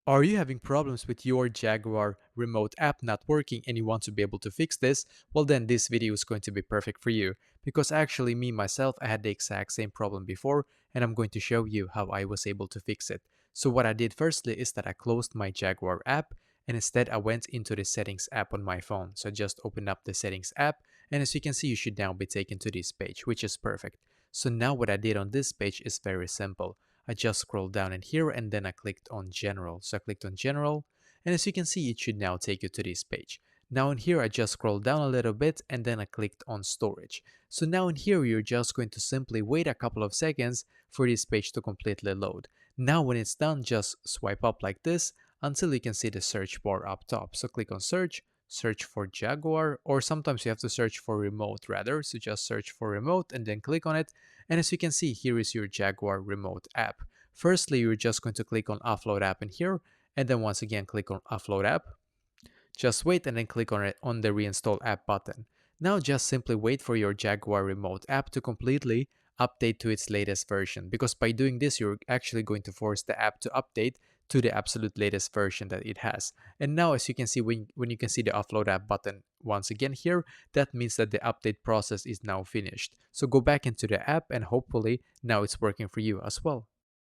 Are you having problems with your Jaguar remote app not working and you want to be able to fix this? Well then this video is going to be perfect for you because actually me myself I had the exact same problem before and I'm going to show you how I was able to fix it. So what I did firstly is that I closed my Jaguar app and instead I went into the settings app on my phone. So I just opened up the settings app and as you can see you should now be taken to this page, which is perfect. So now what I did on this page is very simple. I just scrolled down in here and then I clicked on general. So I clicked on general and as you can see it should now take you to this page. Now in here I just scrolled down a little bit and then I clicked on storage. So now in here you're just going to simply wait a couple of seconds for this page to completely load. Now when it's done just swipe up like this until you can see the search bar up top. So click on search, search for Jaguar, or sometimes you have to search for remote rather. So just search for remote and then click on it. And as you can see, here is your Jaguar remote app. Firstly, you're just going to click on offload app in here, and then once again click on offload app. Just wait and then click on it on the reinstall app button. Now just simply wait for your Jaguar remote app to completely update to its latest version, because by doing this you're actually going to force the app to update to the absolute latest version that it has. And now as you can see, when you can see the offload app button once again here, that means that the update process is now finished. So go back into the app and hopefully now it's working for you as well.